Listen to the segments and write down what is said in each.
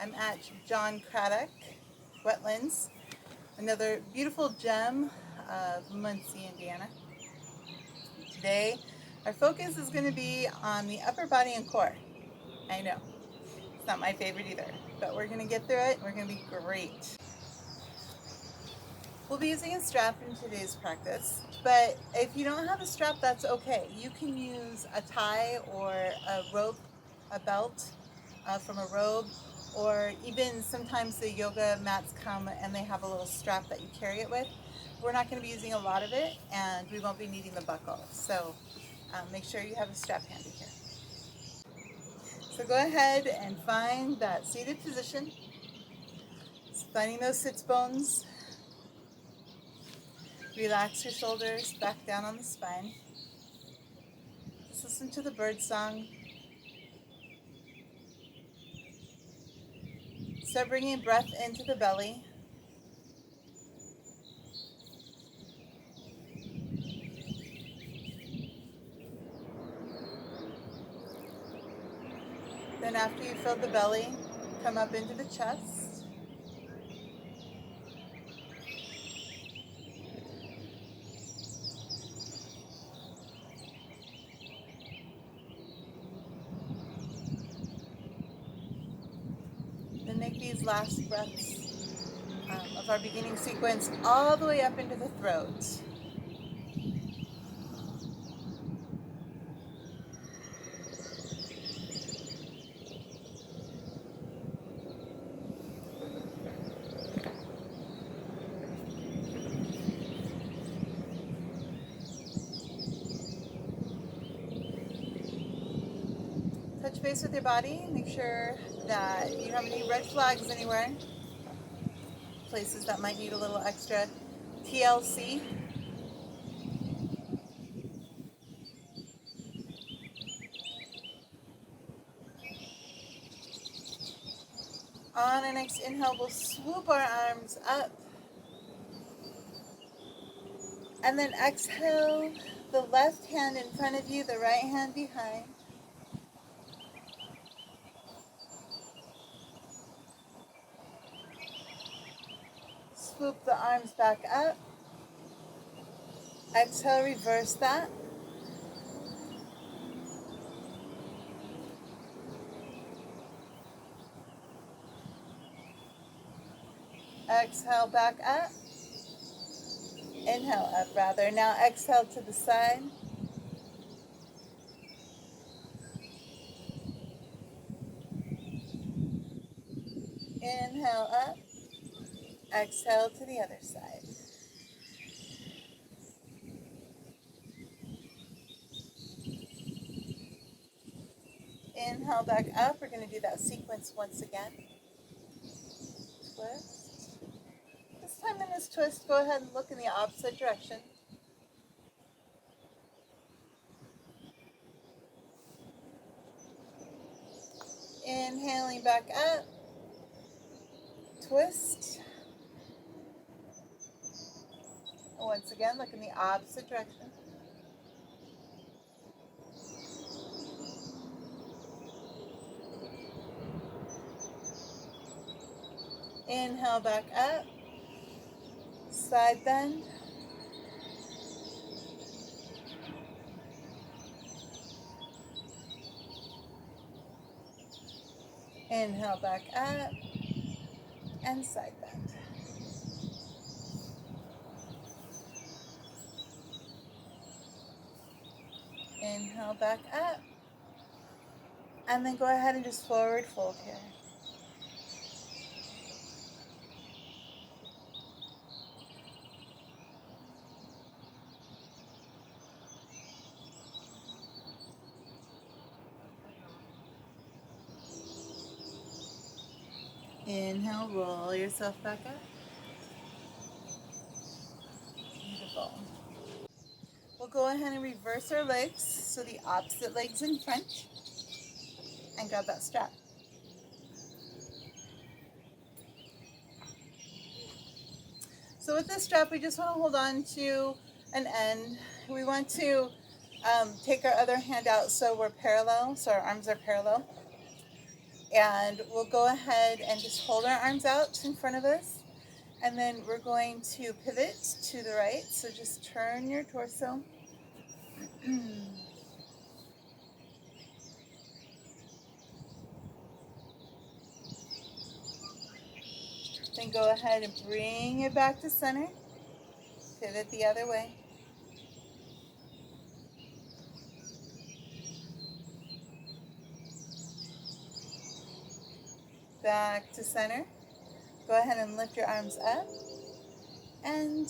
I'm at John Craddock Wetlands, another beautiful gem of Muncie, Indiana. Today, our focus is going to be on the upper body and core. I know, it's not my favorite either, but we're going to get through it. We're going to be great. We'll be using a strap in today's practice, but if you don't have a strap, that's okay. You can use a tie or a rope, a belt from a robe, or even sometimes the yoga mats come and they have a little strap that you carry it with. We're not going to be using a lot of it, and we won't be needing the buckle, so make sure you have a strap handy here. So go ahead and find that seated position, finding those sits bones. Relax your shoulders back down on the spine. Just listen to the bird song. Start bringing breath into the belly. Then after you fill the belly, come up into the chest. Then make these last breaths of our beginning sequence all the way up into the throat. Touch base with your body. Make sure that you don't have any red flags anywhere. Places that might need a little extra TLC. On our next inhale, we'll swoop our arms up. And then exhale, the left hand in front of you, the right hand behind. Swoop the arms back up. Exhale, reverse that. Exhale, back up. Inhale, up rather. Now exhale to the side. Inhale, up. Exhale to the other side. Inhale back up. We're going to do that sequence once again. Twist. This time in this twist, go ahead and look in the opposite direction. Inhaling back up. Twist. Once again, look in the opposite direction. Inhale back up. Side bend. Inhale back up. And side bend. Inhale back up. And then go ahead and just forward fold here. Inhale, roll yourself back up. Beautiful. We'll go ahead and reverse our legs, so the opposite leg's in front, and grab that strap. So with this strap, we just want to hold on to an end. We want to take our other hand out so we're parallel, so our arms are parallel. And we'll go ahead and just hold our arms out in front of us. And then we're going to pivot to the right. So just turn your torso. Then go ahead and bring it back to center. Pivot the other way. Back to center. Go ahead and lift your arms up. And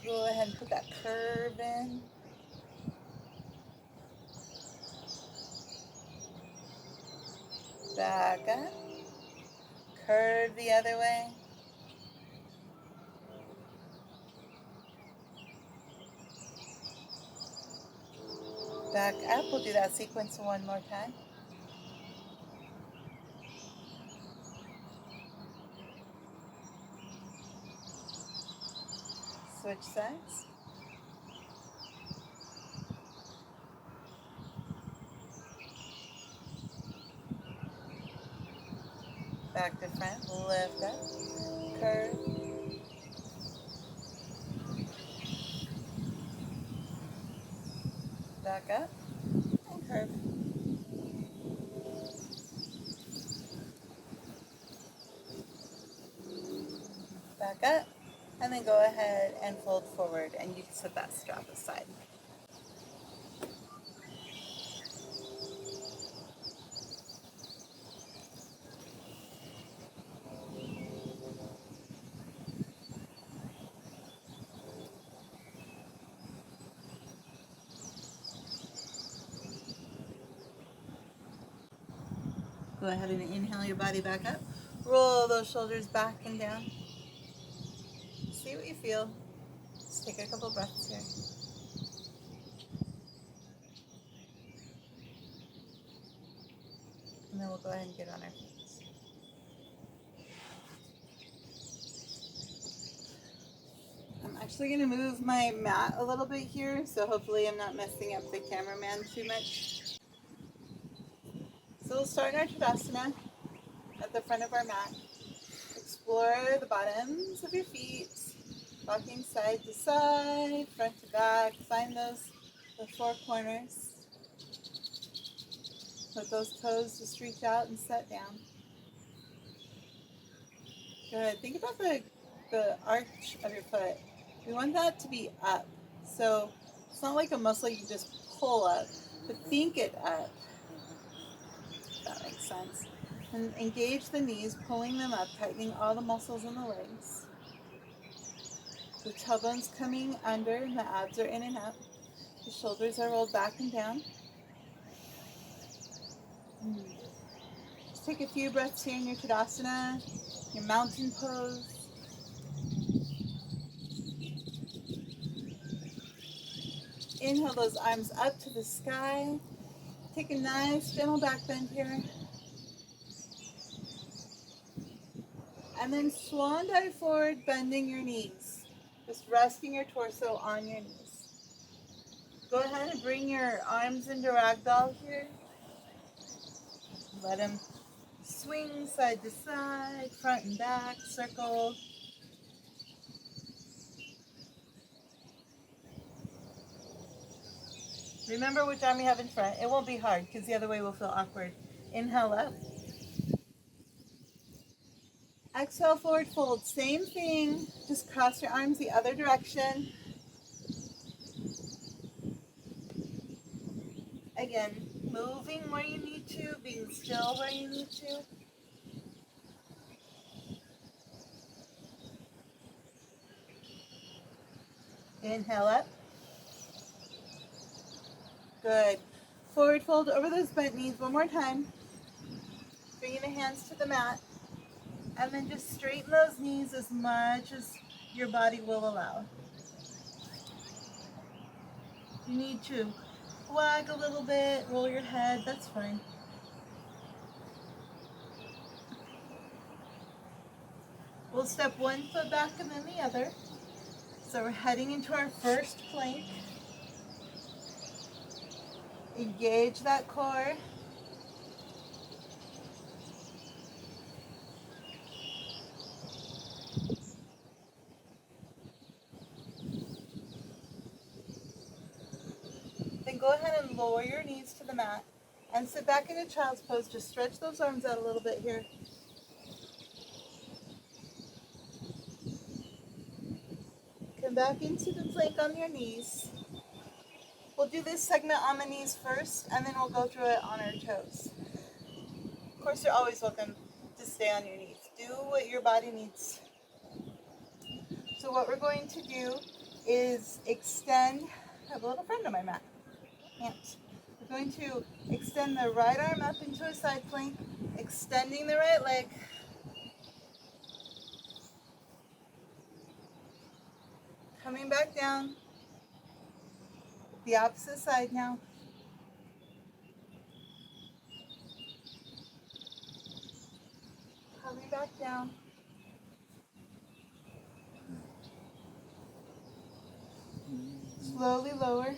go ahead and put that curve in. Back up. Curve the other way. Back up. We'll do that sequence one more time. Switch sides. Back to front. Lift up. Curve. Back up. And curve. Back up. And then go ahead and fold forward, and you can set that strap aside. Go ahead and inhale your body back up. Roll those shoulders back and down. See what you feel. Just take a couple breaths here. And then we'll go ahead and get on our feet. I'm actually going to move my mat a little bit here, so hopefully I'm not messing up the cameraman too much. So we'll start in our Tadasana at the front of our mat. Explore the bottoms of your feet, rocking side to side, front to back. Find the four corners. Let those toes just reach out and set down. Good. Think about the arch of your foot. We want that to be up. So it's not like a muscle you just pull up, but think it up. If that makes sense. And engage the knees, pulling them up, tightening all the muscles in the legs. The tailbone's coming under and the abs are in and out. The shoulders are rolled back and down. Just take a few breaths here in your Tadasana, your mountain pose. Inhale those arms up to the sky. Take a nice gentle back bend here. And then swan dive forward, bending your knees. Just resting your torso on your knees. Go ahead and bring your arms into ragdoll here. Let them swing side to side, front and back, circle. Remember which arm you have in front. It won't be hard because the other way will feel awkward. Inhale up. Exhale, forward fold. Same thing. Just cross your arms the other direction. Again, moving where you need to, being still where you need to. Inhale up. Good. Forward fold over those bent knees one more time. Bringing the hands to the mat. And then just straighten those knees as much as your body will allow. You need to wag a little bit, roll your head, that's fine. We'll step one foot back and then the other. So we're heading into our first plank. Engage that core. go ahead and lower your knees to the mat and sit back into child's pose. Just stretch those arms out a little bit here. Come back into the plank on your knees. We'll do this segment on the knees first, and then we'll go through it on our toes. Of course, you're always welcome to stay on your knees. Do what your body needs. So what we're going to do is extend. I have a little friend on my mat. Ant. We're going to extend the right arm up into a side plank, extending the right leg. Coming back down. The opposite side now. Coming back down. Slowly lower.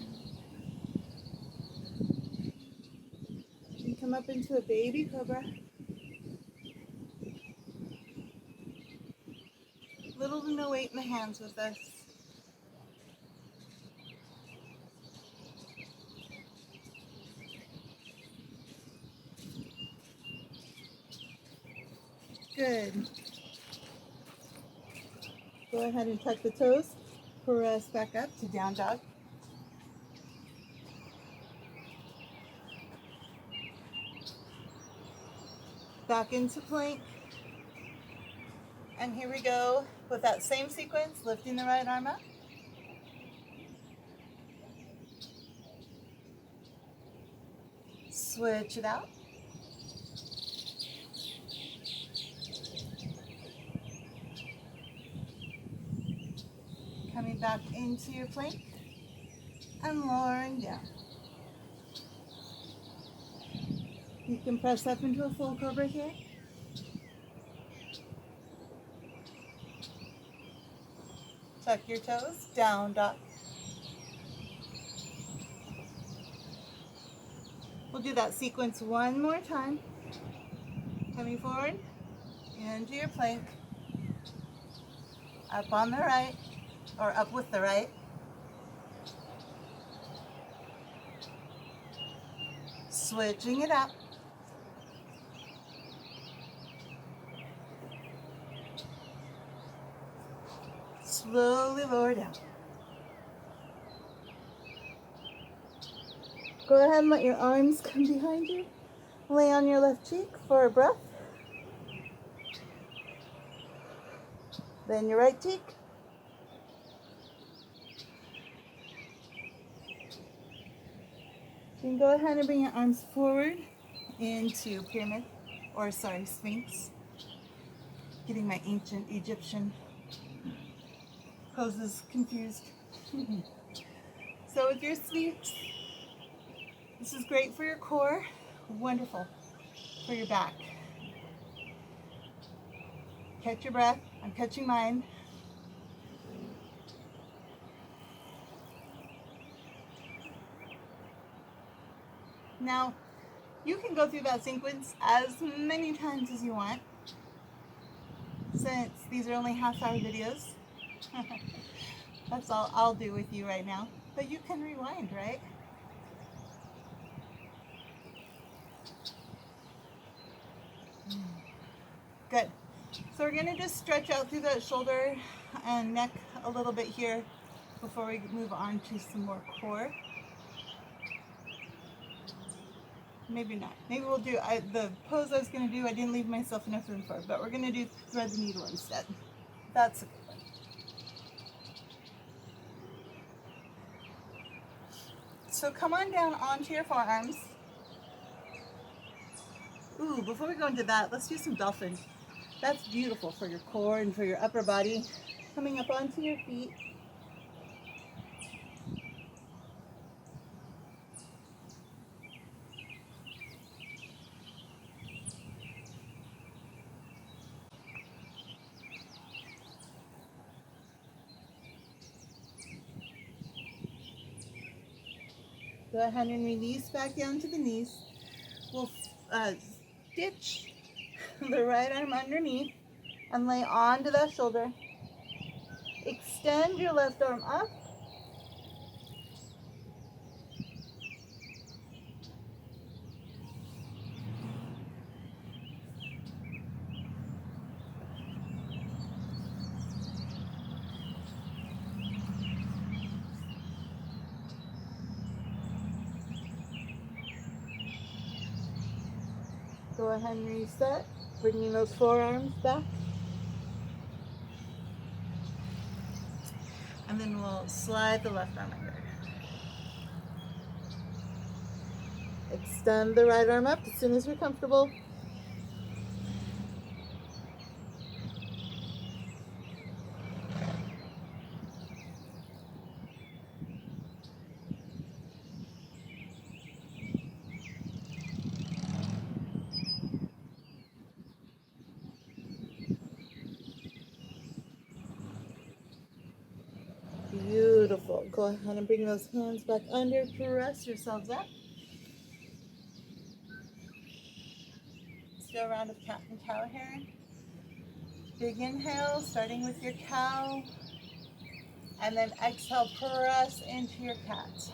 And come up into a baby cobra. Little to no weight in the hands with us. Good. Go ahead and tuck the toes. Press back up to down dog. Back into plank. And here we go with that same sequence, lifting the right arm up. Switch it out. Coming back into your plank and lowering down. You can press up into a full cobra here. Tuck your toes, down dog. We'll do that sequence one more time. Coming forward, into your plank. Up on the right, or up with the right. Switching it up. Slowly lower down. Go ahead and let your arms come behind you. Lay on your left cheek for a breath. Then your right cheek. You can go ahead and bring your arms forward into pyramid, or Sphinx. Getting my ancient Egyptian poses confused. So with your Sphinx, this is great for your core, wonderful for your back. Catch your breath, I'm catching mine. Now, you can go through that sequence as many times as you want, since these are only half-hour videos. That's all I'll do with you right now. But you can rewind, right? Good. So we're going to just stretch out through that shoulder and neck a little bit here before we move on to some more core. Maybe not. Maybe we'll do the pose I was going to do. I didn't leave myself enough room for, but we're going to do thread the needle instead. That's a good one. So come on down onto your forearms. Ooh, before we go into that, let's do some dolphin. That's beautiful for your core and for your upper body. Coming up onto your feet. Go ahead and release back down to the knees. We'll stitch the right arm underneath and lay onto that shoulder. Extend your left arm up. ahead and reset, bringing those forearms back. And then we'll slide the left arm under. Extend the right arm up as soon as you're comfortable. Beautiful. Go ahead and bring those hands back under. Press yourselves up. Let's do a round of cat and cow here. Big inhale, starting with your cow. And then exhale, press into your cat.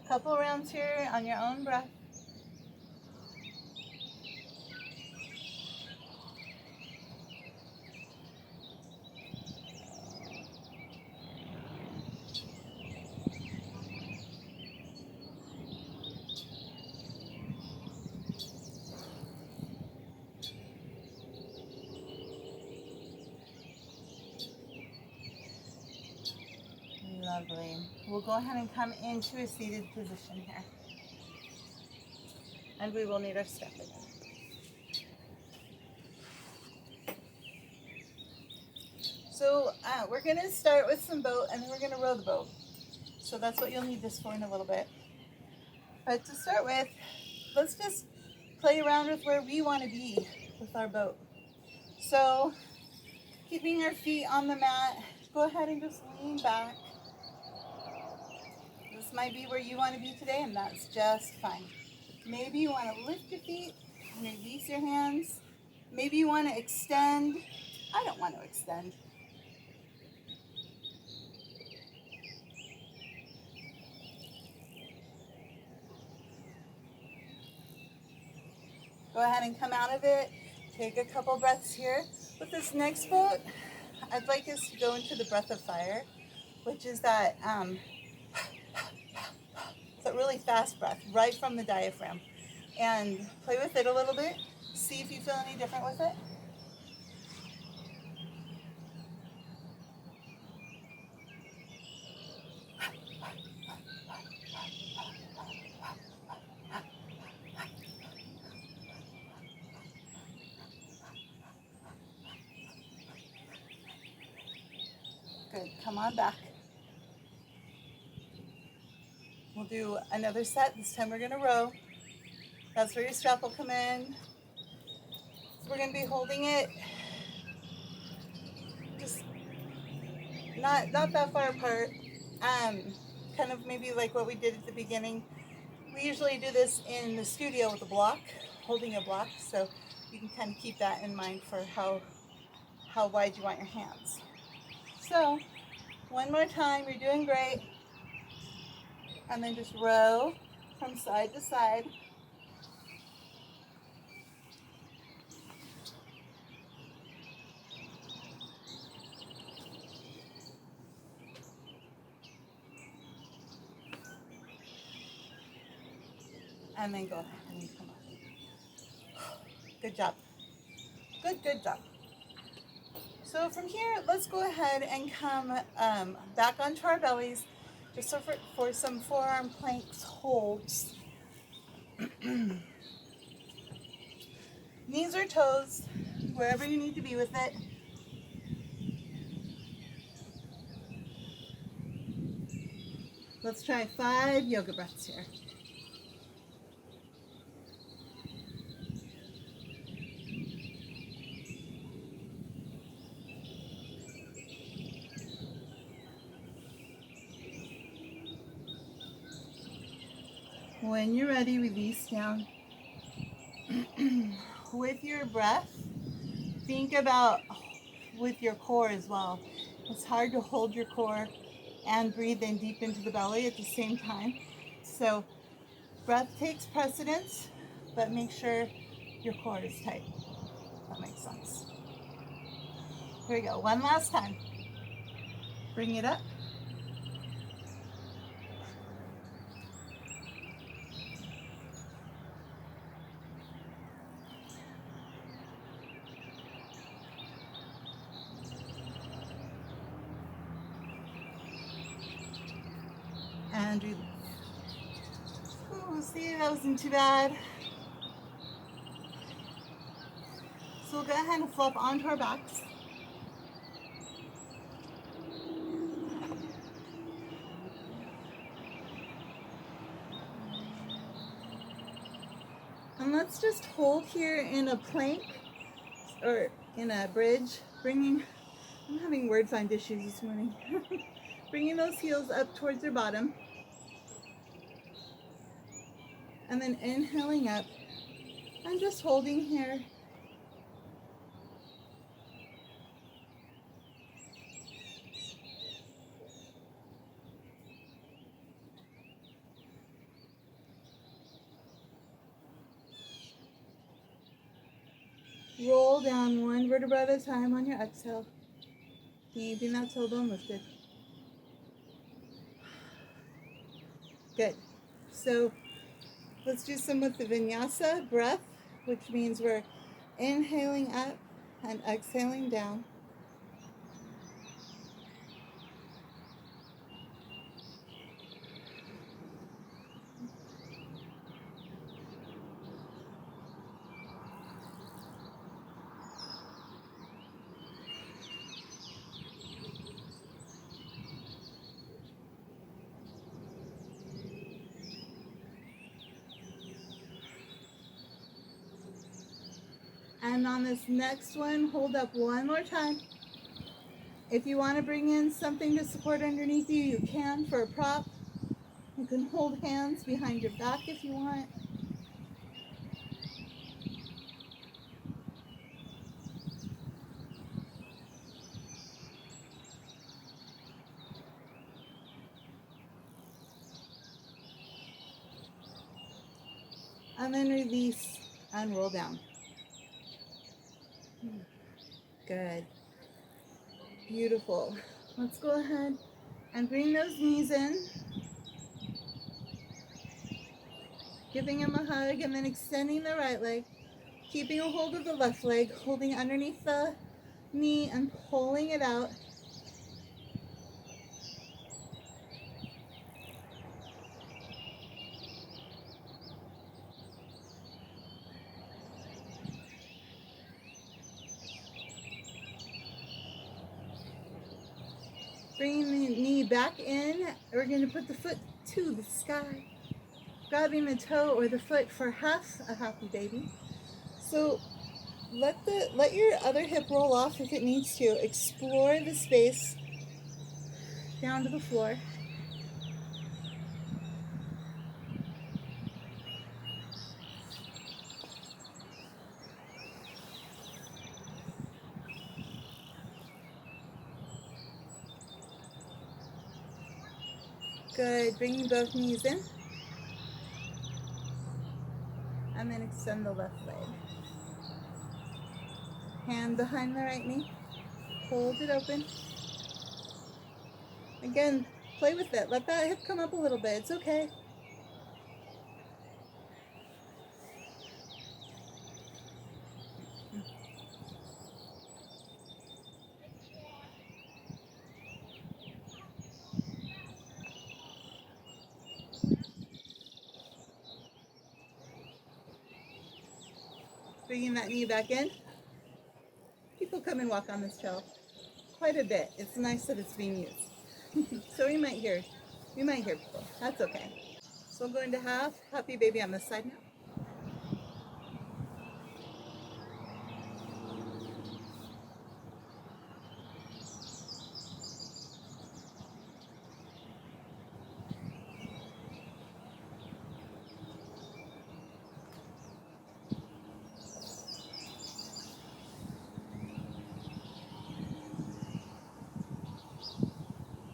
Couple rounds here on your own breath. Lovely. We'll go ahead and come into a seated position here. And we will need our step again. So we're going to start with some boat and then we're going to row the boat. So that's what you'll need this for in a little bit. But to start with, let's just play around with where we want to be with our boat. So keeping our feet on the mat, go ahead and just lean back. This might be where you want to be today, and that's just fine. Maybe you want to lift your feet, release your hands. Maybe you want to extend. I don't want to extend. Go ahead and come out of it. Take a couple breaths here. With this next boat, I'd like us to go into the breath of fire, which is that really fast breath right from the diaphragm. And play with it a little bit. See if you feel any different with it. Good, come on back. We'll do another set. This time we're gonna row. That's where your strap will come in. So we're gonna be holding it just not that far apart. Kind of maybe like what we did at the beginning. We usually do this in the studio with a block, holding a block, so you can kind of keep that in mind for how wide you want your hands. So, one more time, you're doing great. And then just row from side to side. And then go ahead and come up. Good job. Good job. So from here, let's go ahead and come back onto our bellies, just so for some forearm planks holds. Knees or toes, wherever you need to be with it. Let's try 5 yoga breaths here. When you're ready, release down. With your breath, think about with your core as well. It's hard to hold your core and breathe in deep into the belly at the same time. So breath takes precedence, but make sure your core is tight. That makes sense. Here we go. One last time. Bring it up. And release. Ooh, see, that wasn't too bad. So we'll go ahead and flop onto our backs. And let's just hold here in a plank or in a bridge, I'm having word find issues this morning. Bringing those heels up towards your bottom. And then inhaling up and just holding here. Roll down one vertebra at a time on your exhale. Keeping that tailbone lifted. Good. So let's do some with the vinyasa breath, which means we're inhaling up and exhaling down. And on this next one, hold up one more time. If you want to bring in something to support underneath you, you can for a prop. You can hold hands behind your back if you want. And then release and roll down. Good. Beautiful. Let's go ahead and bring those knees in. Giving them a hug and then extending the right leg. Keeping a hold of the left leg, holding underneath the knee and pulling it out. Bringing the knee back in. We're going to put the foot to the sky. Grabbing the toe or the foot for half a happy baby. So let your other hip roll off if it needs to. Explore the space down to the floor. Good. Bringing both knees in. And then extend the left leg. Hand behind the right knee. Hold it open. Again, play with it. Let that hip come up a little bit. It's okay. Bringing that knee back in. People come and walk on this trail quite a bit. It's nice that it's being used. So we might hear people. That's okay. So I'm going to have happy baby on this side now.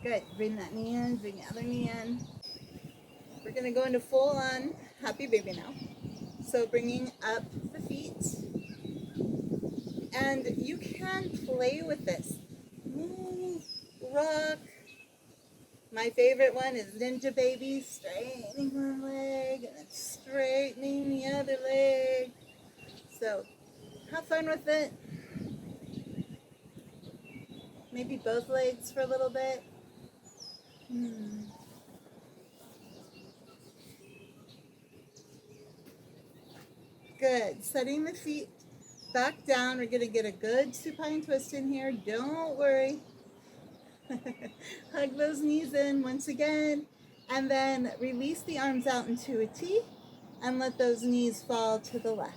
Good. Bring that knee in, bring the other knee in. We're going to go into full on happy baby now. So bringing up the feet. And you can play with this. Move, rock. My favorite one is Ninja Baby, straightening one leg and then straightening the other leg. So have fun with it. Maybe both legs for a little bit. Good. Setting the feet back down. We're going to get a good supine twist in here. Don't worry. Hug those knees in once again. And then release the arms out into a T and let those knees fall to the left.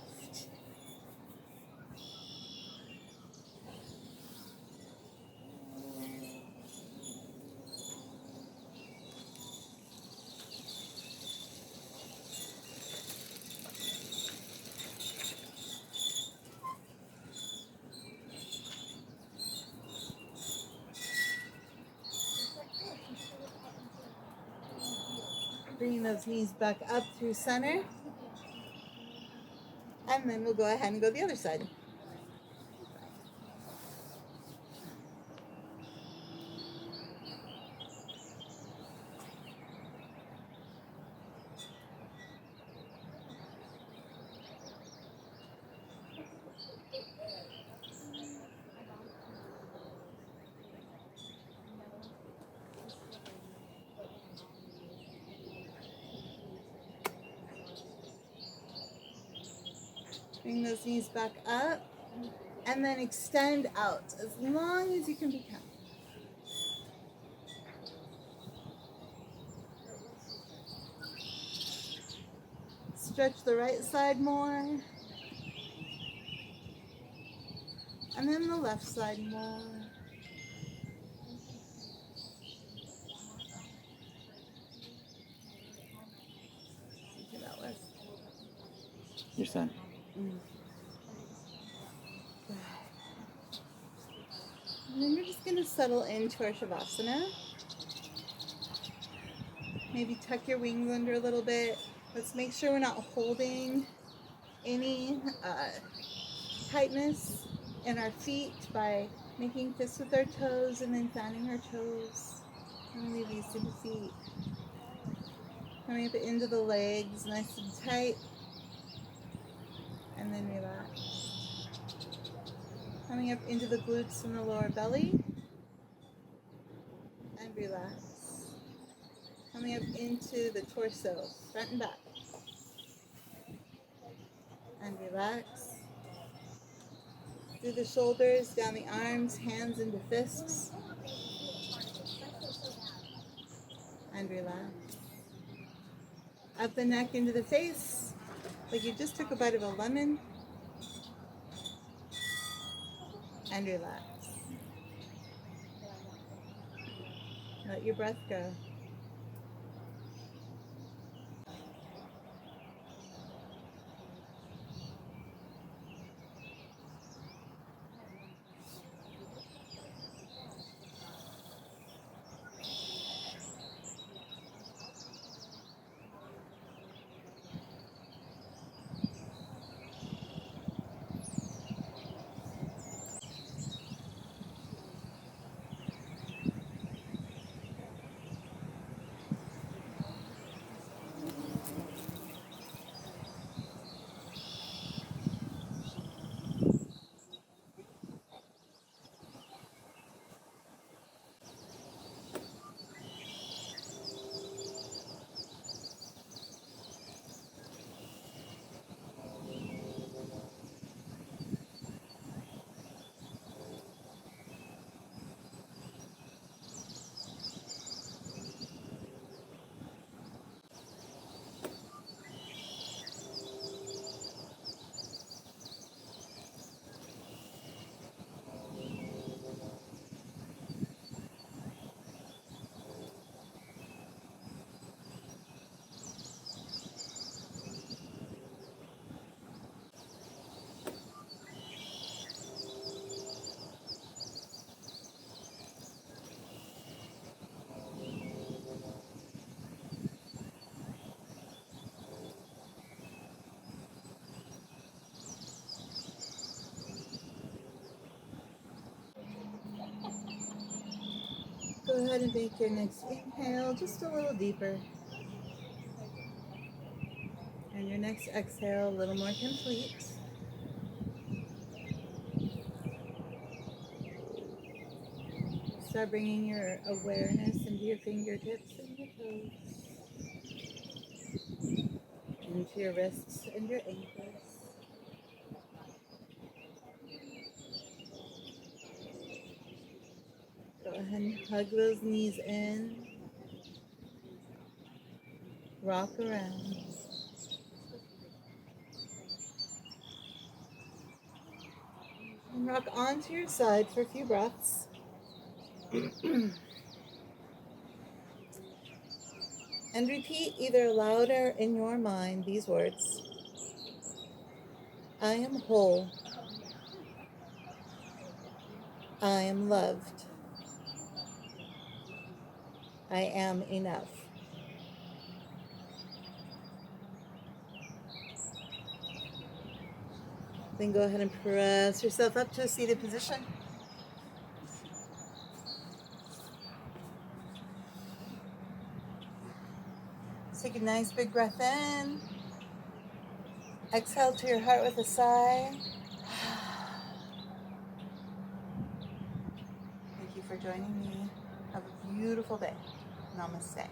Bringing those knees back up through center. And then we'll go ahead and go the other side. Bring those knees back up and then extend out as long as you can become. Stretch the right side more. And then the left side more. See who that was? Your son. And then we're just going to settle into our Shavasana. Maybe tuck your wings under a little bit. Let's make sure we're not holding any tightness in our feet by making fists with our toes and then fanning our toes. And release into the feet. Coming up into the legs, nice and tight. And then relax. Coming up into the glutes and the lower belly. And relax. Coming up into the torso, front and back. And relax. Through the shoulders, down the arms, hands into fists. And relax. Up the neck into the face, like you just took a bite of a lemon. And relax. Let your breath go. Go ahead and make your next inhale just a little deeper. And your next exhale a little more complete. Start bringing your awareness into your fingertips and your toes. Into your wrists and your ankles. Go ahead and hug those knees in. Rock around. And rock onto your side for a few breaths. And repeat either aloud or in your mind these words. I am whole. I am loved. I am enough. Then go ahead and press yourself up to a seated position. Take a nice big breath in. Exhale to your heart with a sigh. Thank you for joining me. Have a beautiful day. Namaste.